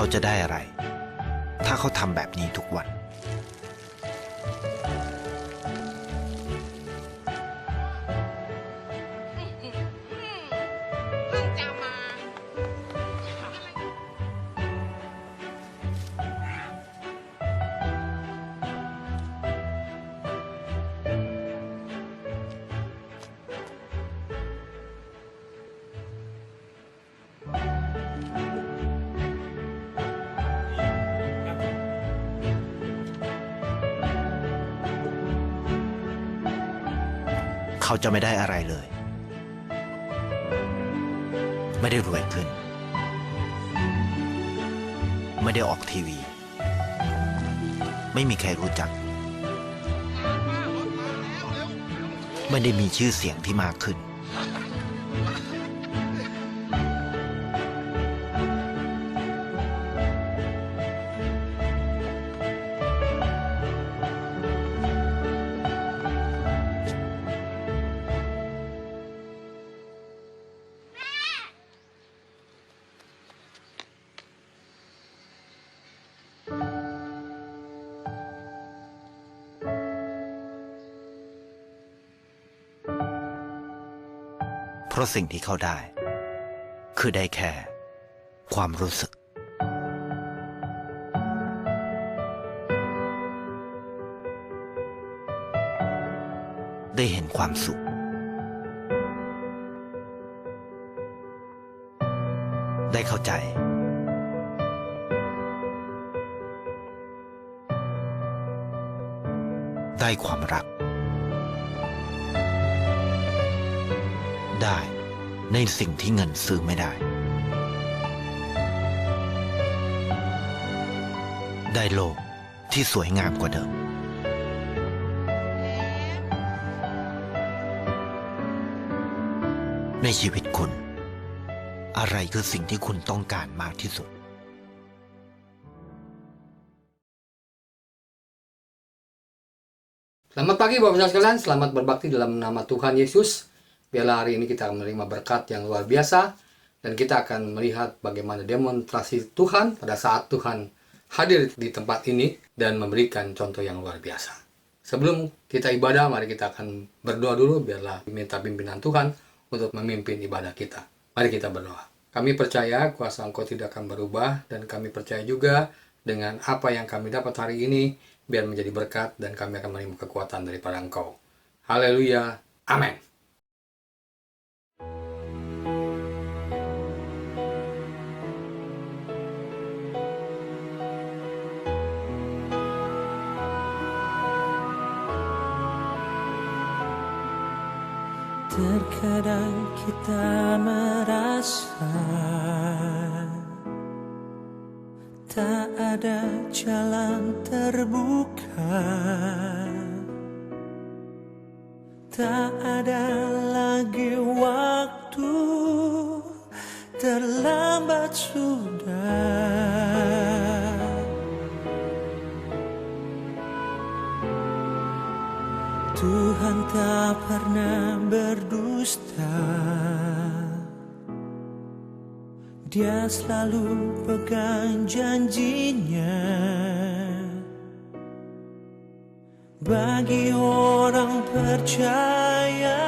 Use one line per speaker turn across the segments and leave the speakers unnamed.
เขาจะได้อะไรถ้าเขาทำแบบนี้ทุกวันเขาจะไม่ได้อะไรเลย ไม่ได้รวยขึ้น ไม่ได้ออกทีวี ไม่มีใครรู้จัก ไม่ได้มีชื่อเสียงที่มากขึ้น เพราะสิ่งที่เขาได้คือได้แค่ความรู้สึกได้เห็นความสุขได้เข้าใจได้ความรักได้ในสิ่งที่เงินซื้อไม่ได้ได้โลกที่สวยงามกว่าเดิมในชีวิตคุณอะไรคือสิ่งที่คุณต้องการมากที่สุด
Selamat pagi Bapak Ibu sekalian, selamat berbakti dalam nama Tuhan Yesus. Biarlah hari ini kita menerima berkat yang luar biasa dan kita akan melihat bagaimana demonstrasi Tuhan pada saat Tuhan hadir di tempat ini dan memberikan contoh yang luar biasa. Sebelum kita ibadah, mari kita akan berdoa dulu, biarlah minta pimpinan Tuhan untuk memimpin ibadah kita. Mari kita berdoa. Kami percaya kuasa Engkau tidak akan berubah dan kami percaya juga dengan apa yang kami dapat hari ini biar menjadi berkat dan kami akan menerima kekuatan daripada Engkau. Haleluya. Amin.
Terkadang kita merasa tak ada jalan terbuka, tak ada lagi waktu, terlambat sudah. Tuhan tak pernah berdusta, Dia selalu pegang janjinya. Bagi orang percaya,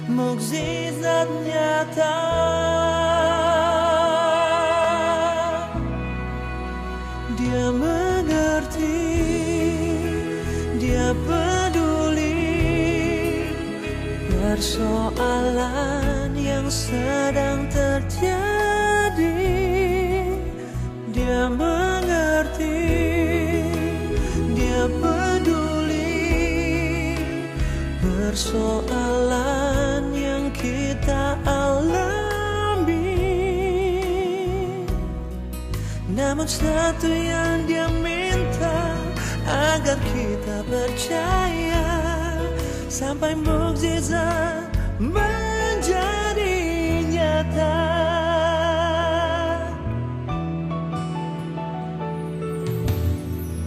mukjizat nyata. Dia mengerti, Dia peduli persoalan yang sedang terjadi. Dia mengerti, Dia peduli persoalan yang kita alami. Namun satu yang Dia minta, agar kita percaya sampai mukjizat menjadi nyata.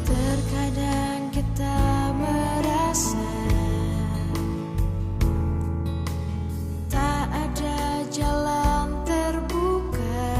Terkadang kita merasa tak ada jalan terbuka,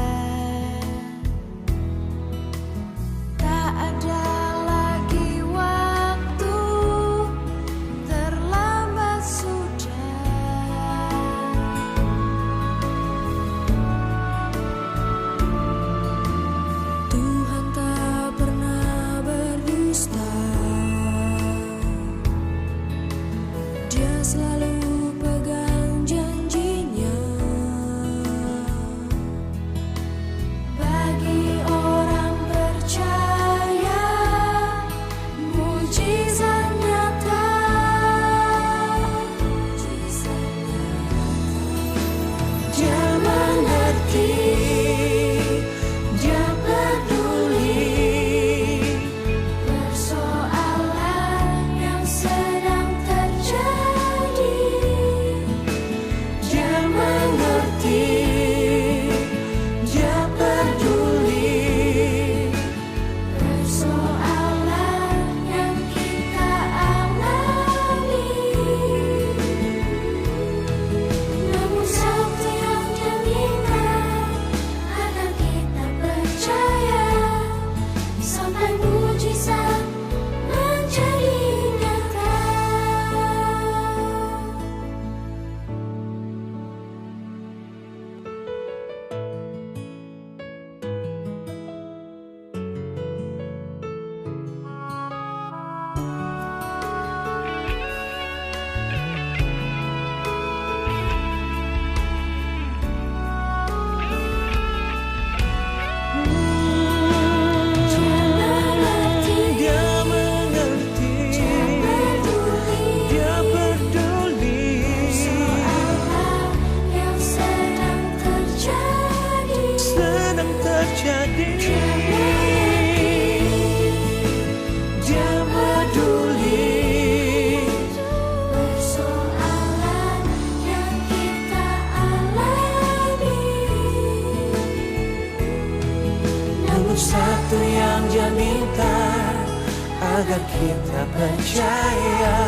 agar kita percaya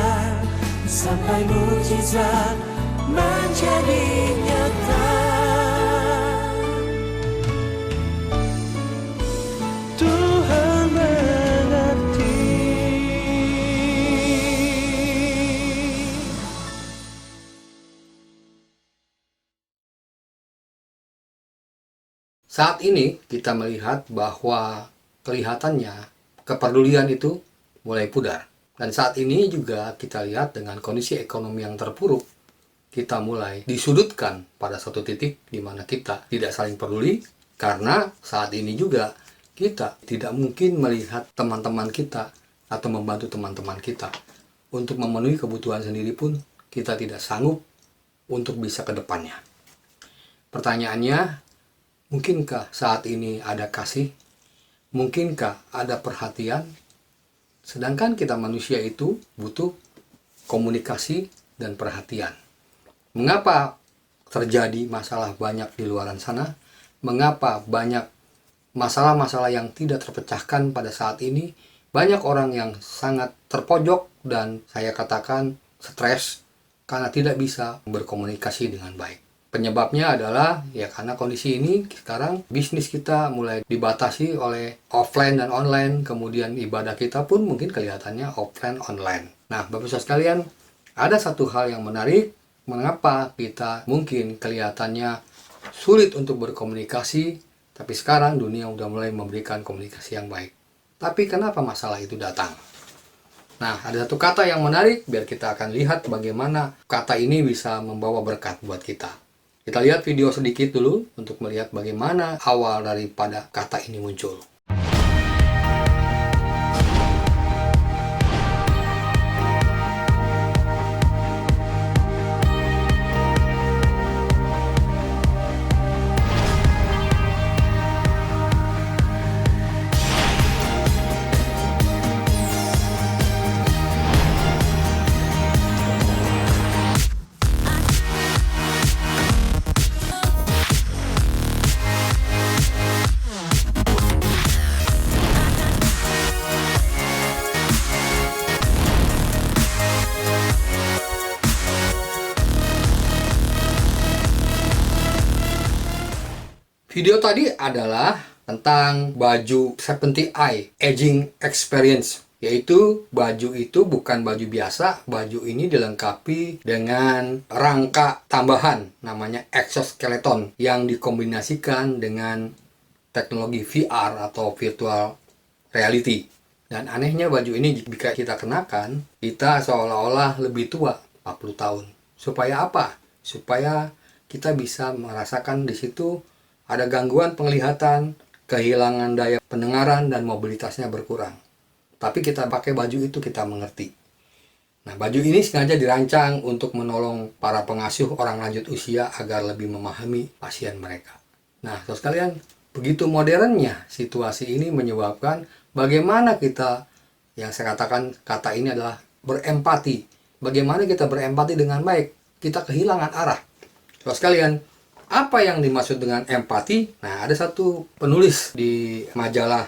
sampai mukjizat menjadi nyata. Tuhan mengerti.
Saat ini kita melihat bahwa kelihatannya kepedulian itu mulai pudar. Dan saat ini juga kita lihat dengan kondisi ekonomi yang terpuruk, kita mulai disudutkan pada satu titik di mana kita tidak saling peduli, karena saat ini juga kita tidak mungkin melihat teman-teman kita atau membantu teman-teman kita. Untuk memenuhi kebutuhan sendiri pun kita tidak sanggup untuk bisa ke depannya. Pertanyaannya, mungkinkah saat ini ada kasih? Mungkinkah ada perhatian? Sedangkan kita manusia itu butuh komunikasi dan perhatian. Mengapa terjadi masalah banyak di luar sana? Mengapa banyak masalah-masalah yang tidak terpecahkan pada saat ini? Banyak orang yang sangat terpojok dan saya katakan stres karena tidak bisa berkomunikasi dengan baik. Penyebabnya adalah ya karena kondisi ini sekarang bisnis kita mulai dibatasi oleh offline dan online, kemudian ibadah kita pun mungkin kelihatannya offline online. Nah, Bapak Ibu sekalian, ada satu hal yang menarik, mengapa kita mungkin kelihatannya sulit untuk berkomunikasi, tapi sekarang dunia udah mulai memberikan komunikasi yang baik. Tapi kenapa masalah itu datang? Nah, ada satu kata yang menarik, biar kita akan lihat bagaimana kata ini bisa membawa berkat buat kita. Kita lihat video sedikit dulu untuk melihat bagaimana awal daripada kata ini muncul. Video tadi adalah tentang baju 70i Aging Experience, yaitu baju itu bukan baju biasa, baju ini dilengkapi dengan rangka tambahan namanya exoskeleton yang dikombinasikan dengan teknologi VR atau virtual reality. Dan anehnya baju ini jika kita kenakan, kita seolah-olah lebih tua 40 tahun. Supaya apa? Supaya kita bisa merasakan di situ ada gangguan penglihatan, kehilangan daya pendengaran, dan mobilitasnya berkurang. Tapi kita pakai baju itu kita mengerti. Nah, baju ini sengaja dirancang untuk menolong para pengasuh orang lanjut usia agar lebih memahami pasien mereka. Nah, saudara sekalian, begitu modernnya situasi ini menyebabkan bagaimana kita, yang saya katakan kata ini adalah berempati. Bagaimana kita berempati dengan baik, kita kehilangan arah. Saudara sekalian, apa yang dimaksud dengan empati? Nah, ada satu penulis di majalah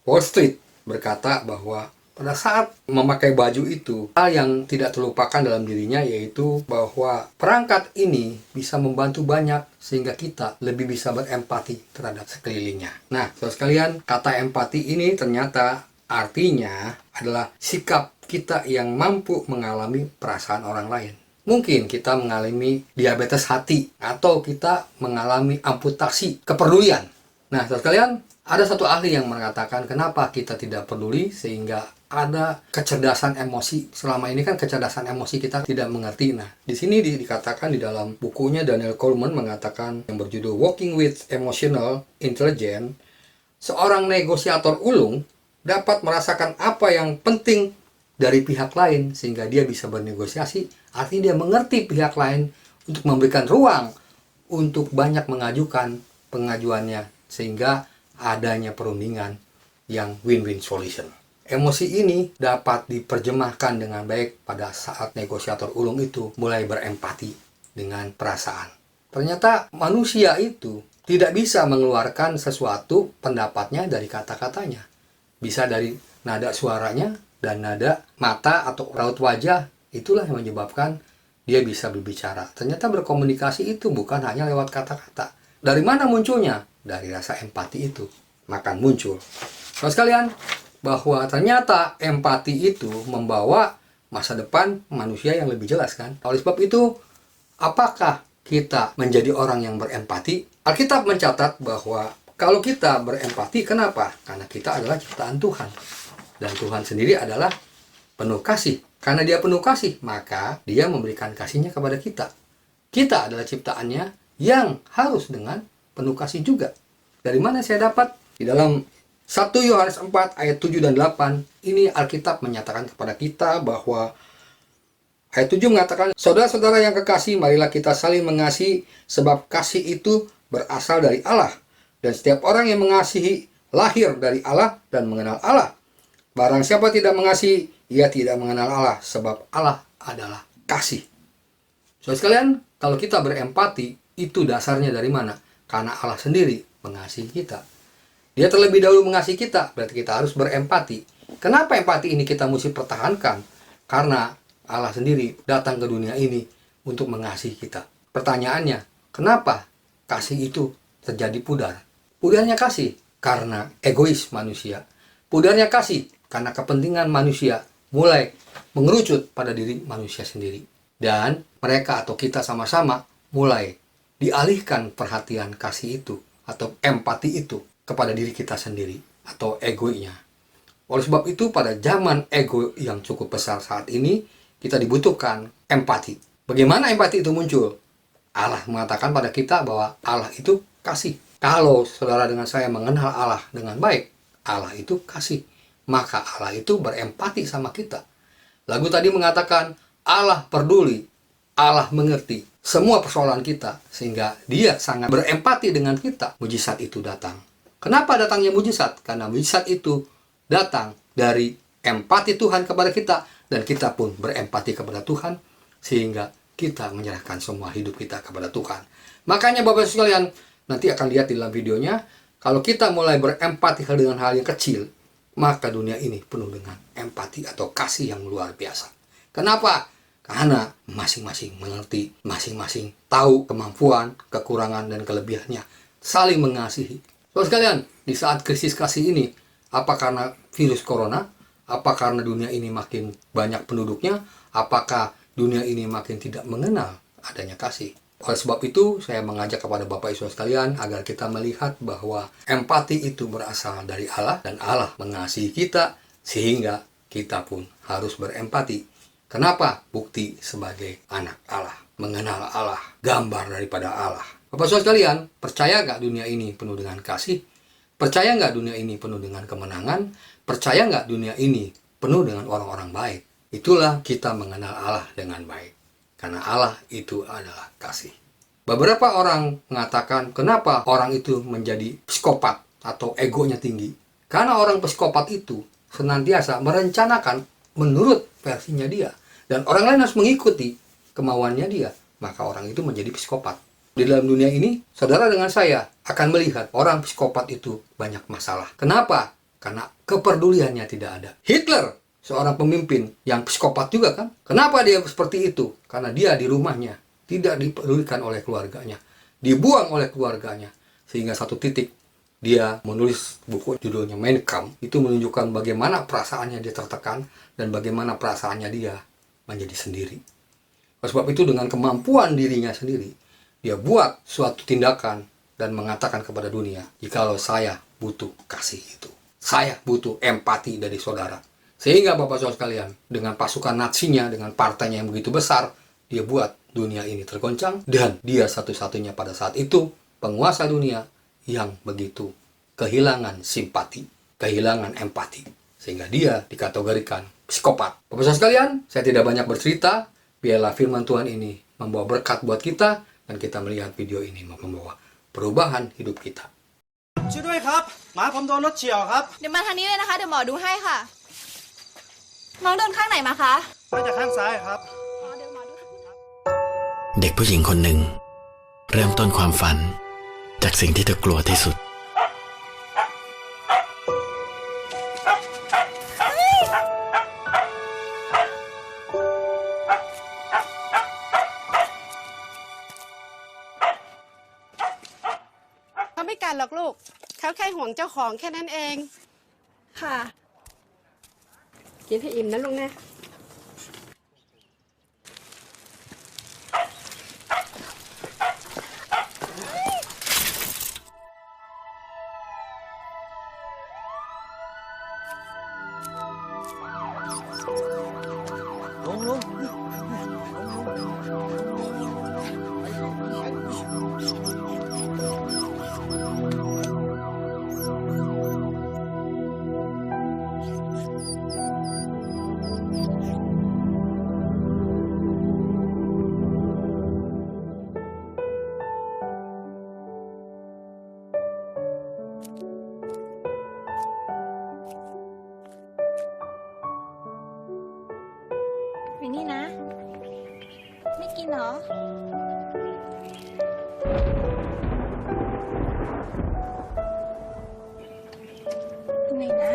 Wall Street berkata bahwa pada saat memakai baju itu, hal yang tidak terlupakan dalam dirinya yaitu bahwa perangkat ini bisa membantu banyak sehingga kita lebih bisa berempati terhadap sekelilingnya. Nah, saudara sekalian, kata empati ini ternyata artinya adalah sikap kita yang mampu mengalami perasaan orang lain. Mungkin kita mengalami diabetes hati atau kita mengalami amputasi kepedulian. Nah, saudara sekalian, ada satu ahli yang mengatakan kenapa kita tidak peduli sehingga ada kecerdasan emosi. Selama ini kan kecerdasan emosi kita tidak mengerti. Nah, di sini dikatakan di dalam bukunya Daniel Goleman mengatakan yang berjudul Walking with Emotional Intelligence, seorang negosiator ulung dapat merasakan apa yang penting dari pihak lain sehingga dia bisa bernegosiasi. Artinya dia mengerti pihak lain untuk memberikan ruang untuk banyak mengajukan pengajuannya sehingga adanya perundingan yang win-win solution. Emosi ini dapat diterjemahkan dengan baik pada saat negosiator ulung itu mulai berempati dengan perasaan. Ternyata manusia itu tidak bisa mengeluarkan sesuatu pendapatnya dari kata-katanya. Bisa dari nada suaranya, dan nada mata atau raut wajah itulah yang menyebabkan dia bisa berbicara. Ternyata berkomunikasi itu bukan hanya lewat kata-kata. Dari mana munculnya? Dari rasa empati itu. Maka muncul. Saudara sekalian, bahwa ternyata empati itu membawa masa depan manusia yang lebih jelas kan. Oleh sebab itu, apakah kita menjadi orang yang berempati? Alkitab mencatat bahwa kalau kita berempati, kenapa? Karena kita adalah ciptaan Tuhan. Dan Tuhan sendiri adalah penuh kasih. Karena dia penuh kasih, maka dia memberikan kasihnya kepada kita. Kita adalah ciptaannya yang harus dengan penuh kasih juga. Dari mana saya dapat? Di dalam 1 Yohanes 4 ayat 7 dan 8, ini Alkitab menyatakan kepada kita bahwa ayat 7 mengatakan, saudara-saudara yang kekasih, marilah kita saling mengasihi, sebab kasih itu berasal dari Allah. Dan setiap orang yang mengasihi lahir dari Allah dan mengenal Allah. Barang siapa tidak mengasihi, ia tidak mengenal Allah, sebab Allah adalah kasih. Saudara sekalian, kalau kita berempati, itu dasarnya dari mana? Karena Allah sendiri mengasihi kita. Dia terlebih dahulu mengasihi kita, berarti kita harus berempati. Kenapa empati ini kita mesti pertahankan? Karena Allah sendiri datang ke dunia ini untuk mengasihi kita. Pertanyaannya, kenapa kasih itu terjadi pudar? Pudarnya kasih karena egois manusia. Pudarnya kasih karena kepentingan manusia mulai mengerucut pada diri manusia sendiri. Dan mereka atau kita sama-sama mulai dialihkan perhatian kasih itu atau empati itu kepada diri kita sendiri atau egonya. Oleh sebab itu pada zaman ego yang cukup besar saat ini, kita dibutuhkan empati. Bagaimana empati itu muncul? Allah mengatakan pada kita bahwa Allah itu kasih. Kalau saudara dengan saya mengenal Allah dengan baik, Allah itu kasih. Maka Allah itu berempati sama kita. Lagu tadi mengatakan Allah peduli, Allah mengerti semua persoalan kita, sehingga dia sangat berempati dengan kita. Mujizat itu datang. Kenapa datangnya mujizat? Karena mujizat itu datang dari empati Tuhan kepada kita, dan kita pun berempati kepada Tuhan, sehingga kita menyerahkan semua hidup kita kepada Tuhan. Makanya Bapak sekalian, nanti akan lihat di dalam videonya, kalau kita mulai berempati dengan hal yang kecil, maka dunia ini penuh dengan empati atau kasih yang luar biasa. Kenapa? Karena masing-masing mengerti, masing-masing tahu kemampuan, kekurangan, dan kelebihannya, saling mengasihi. Saudara sekalian, di saat krisis kasih ini, apa karena virus corona? Apa karena dunia ini makin banyak penduduknya? Apakah dunia ini makin tidak mengenal adanya kasih? Oleh sebab itu, saya mengajak kepada Bapak Ibu sekalian agar kita melihat bahwa empati itu berasal dari Allah dan Allah mengasihi kita sehingga kita pun harus berempati. Kenapa? Bukti sebagai anak Allah, mengenal Allah, gambar daripada Allah. Bapak Ibu sekalian, percaya nggak dunia ini penuh dengan kasih? Percaya nggak dunia ini penuh dengan kemenangan? Percaya nggak dunia ini penuh dengan orang-orang baik? Itulah kita mengenal Allah dengan baik. Karena Allah itu adalah kasih. Beberapa orang mengatakan kenapa orang itu menjadi psikopat atau egonya tinggi. Karena orang psikopat itu senantiasa merencanakan menurut versinya dia. Dan orang lain harus mengikuti kemauannya dia. Maka orang itu menjadi psikopat. Di dalam dunia ini, saudara dengan saya akan melihat orang psikopat itu banyak masalah. Kenapa? Karena kepeduliannya tidak ada. Hitler, seorang pemimpin yang psikopat juga kan? Kenapa dia seperti itu? Karena dia di rumahnya tidak dipedulikan oleh keluarganya. Dibuang oleh keluarganya. Sehingga satu titik dia menulis buku judulnya Mein Kampf. Itu menunjukkan bagaimana perasaannya dia tertekan dan bagaimana perasaannya dia menjadi sendiri. Oleh sebab itu dengan kemampuan dirinya sendiri, dia buat suatu tindakan dan mengatakan kepada dunia, jikalau saya butuh kasih itu. Saya butuh empati dari saudara. Sehingga Bapak Saudara sekalian, dengan pasukan Nazinya, dengan partainya yang begitu besar, dia buat dunia ini tergoncang, dan dia satu-satunya pada saat itu penguasa dunia yang begitu kehilangan simpati, kehilangan empati, sehingga dia dikategorikan psikopat. Bapak Saudara sekalian, saya tidak banyak bercerita, biarlah firman Tuhan ini membawa berkat buat kita, dan kita melihat video ini membawa perubahan hidup kita.
ช่วยด้วยครับหมาผมโดนรถเฉี่ยวครับ
เดี๋ยวมาทางนี้เลยนะคะ เดี๋ยวหมอดูให้ค่ะ น้องเดินข้างไหนมาคะ
มาจากข้างซ้ายครับ
เดี๋ยวหมอดู
เด็กผู้หญิงคนหนึ่ง เริ่มต้นความฝันจากสิ่งที่เธอกลัวที่สุด
เ
กันหรอกลูก เขาแค่ห่วงเจ้าของแค่นั้นเอง
ค่ะ
กินให้อิ่มนะลุงนะ
วินี่นะ ไม่กินเหรอ ทำไมนะ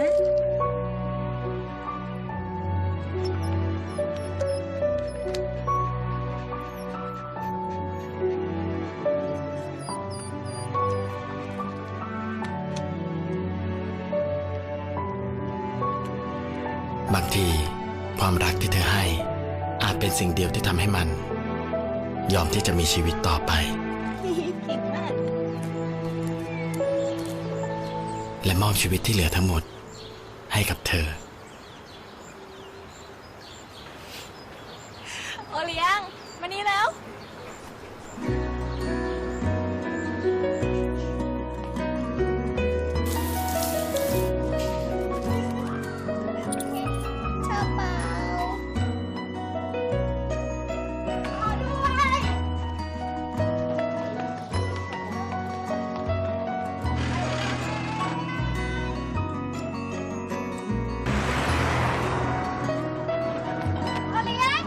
บางทีความรักที่เธอให้อาจเป็นสิ่งเดียวที่ทำให้มัน ยอมที่จะมีชีวิตต่อไป
เก่งมาก
และมอบชีวิตที่เหลือทั้งหมดให้กับเธอ
โอเลี้ยง มานี่แล้ว ชอบเปล่าขอด้วย โอเลี้ยง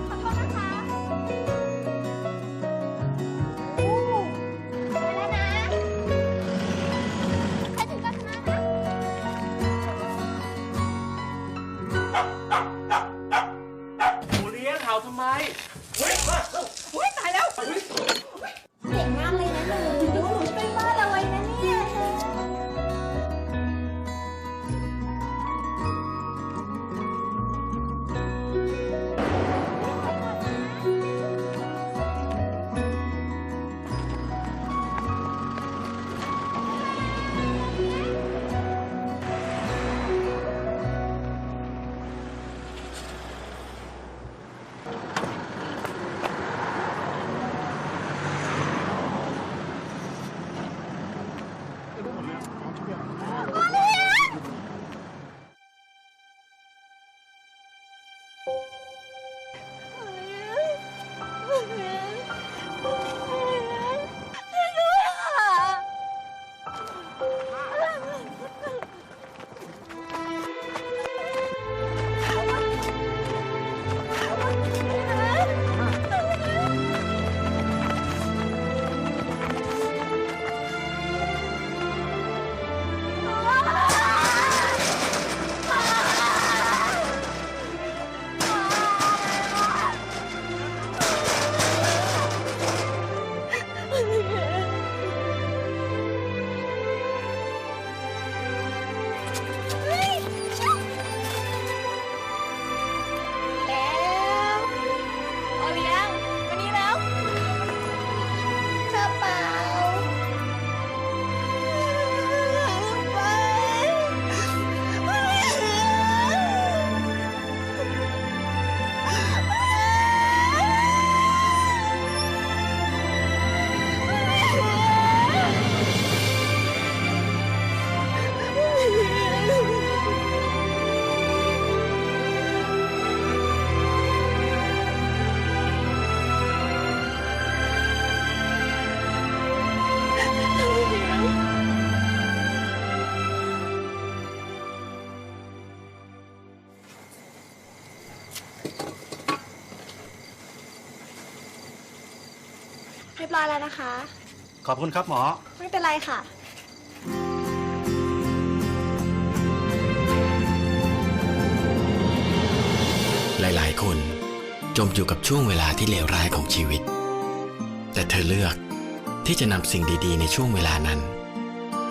ขอโทษนะคะอู้ไปแล้วนะใครถึงก็ชนะนะ
หมูเลี้ยงเห่าทำไม
อุ้ยตายแล้วเก่งมากเลยนะหนูหนูเป็นบ้าอะไรนะเนี่ย แล้วโอเลี้ยงมานี่แล้วชอบเปล่าเรียบร้อยแล้วนะคะ
ขอบคุณครับหมอ
ไม่เป็นไรค่ะ
หลายๆ คนจมอยู่กับช่วงเวลาที่เลวร้ายของชีวิต แต่เธอเลือกที่จะนำสิ่งดีๆในช่วงเวลานั้น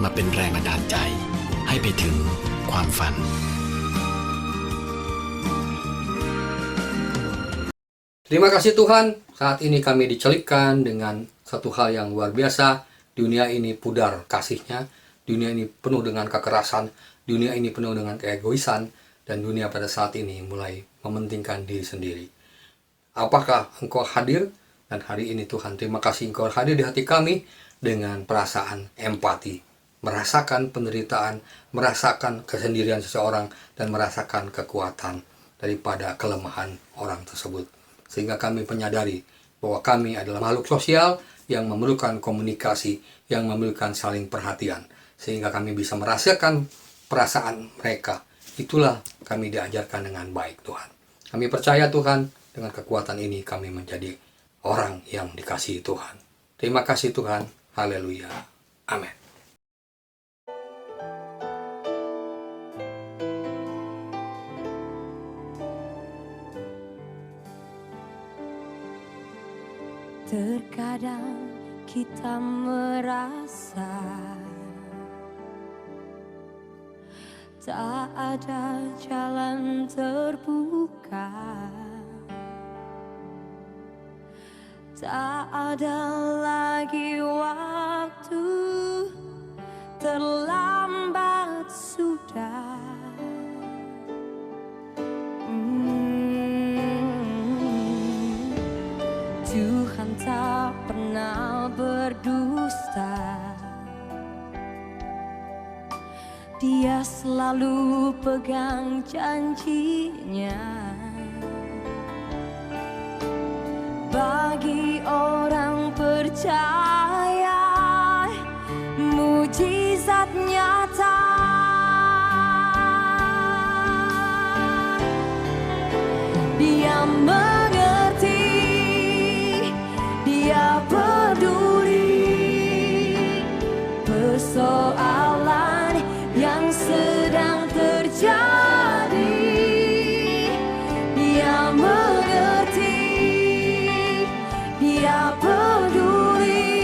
มาเป็นแรงบันดาลใจให้ไปถึงความฝัน
Terima kasih Tuhan, saat ini kami dicelipkan dengan satu hal yang luar biasa. Dunia ini pudar kasihnya, dunia ini penuh dengan kekerasan, dunia ini penuh dengan keegoisan, dan dunia pada saat ini mulai mementingkan diri sendiri. Apakah engkau hadir? Dan hari ini Tuhan, terima kasih engkau hadir di hati kami dengan perasaan empati, merasakan penderitaan, merasakan kesendirian seseorang, dan merasakan kekuatan daripada kelemahan orang tersebut. Sehingga kami menyadari bahwa kami adalah makhluk sosial yang memerlukan komunikasi, yang memerlukan saling perhatian. Sehingga kami bisa merasakan perasaan mereka. Itulah kami diajarkan dengan baik Tuhan. Kami percaya Tuhan, dengan kekuatan ini kami menjadi orang yang dikasihi Tuhan. Terima kasih Tuhan. Haleluya. Amin.
Terkadang kita merasa tak ada jalan terbuka, tak ada lagi waktu, terlambat sudah. Tuhan tak pernah berdusta, Dia selalu pegang janjinya. Bagi orang percaya, mujizat nyata. Dia mengerti, Dia peduli persoalan yang sedang terjadi. Dia mengerti, Dia peduli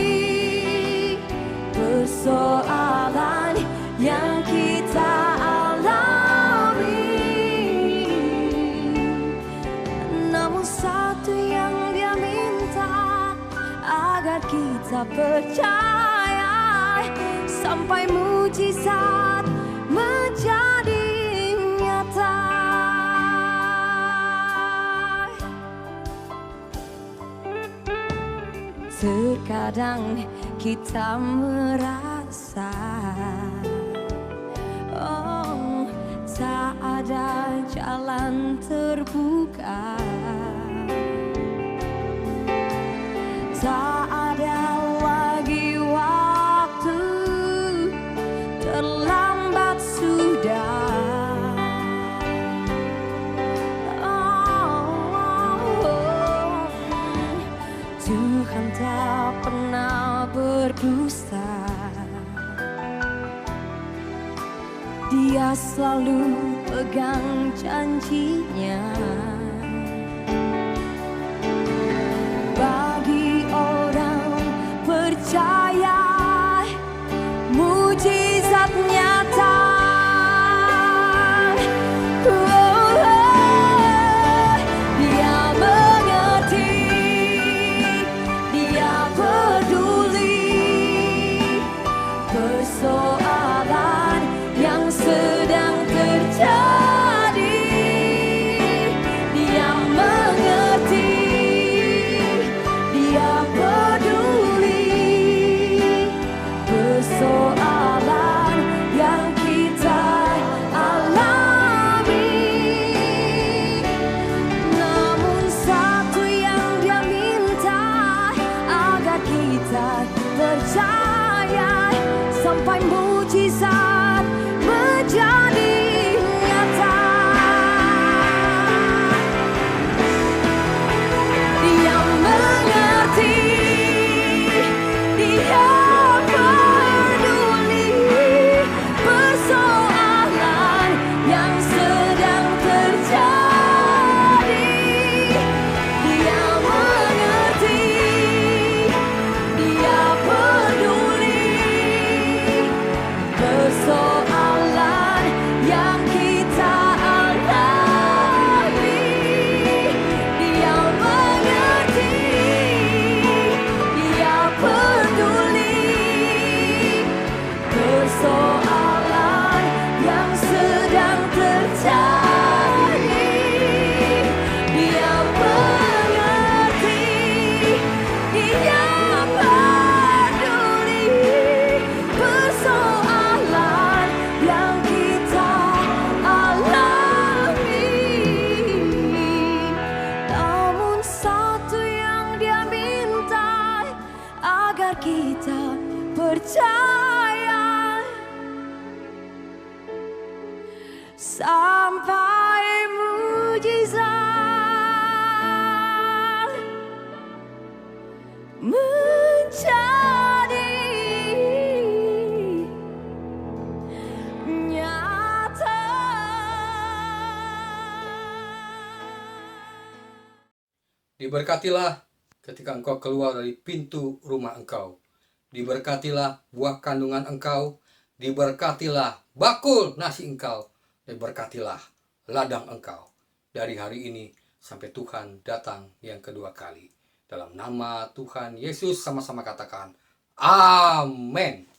persoalan yang kita alami. Namun satu yang Dia minta, agar kita percaya sampai mujizat menjadi nyata. Terkadang kita merasa tak ada jalan terbuka, tak ada lagi waktu, terlambat sudah. Tuhan tak pernah berdusta, Dia selalu pegang janjinya. Bagi orang percaya, mujizat nyata. Dia mengerti, Dia peduli persoalan yang sedang terjadi. Dia mengerti, Dia peduli persoalan yang kita alami. Namun satu yang Dia minta, agar kita percaya sampai mujizat menjadi nyata. Dia mengerti, Dia peduli persoalan yang sedang terjadi. tak percaya sampai mujizat menjadi nyata.
Diberkatilah ketika engkau keluar dari pintu rumah engkau. Diberkatilah buah kandungan engkau. Diberkatilah bakul nasi engkau. Diberkatilah ladang engkau. Dari hari ini sampai Tuhan datang yang kedua kali. Dalam nama Tuhan Yesus sama-sama katakan, Amin.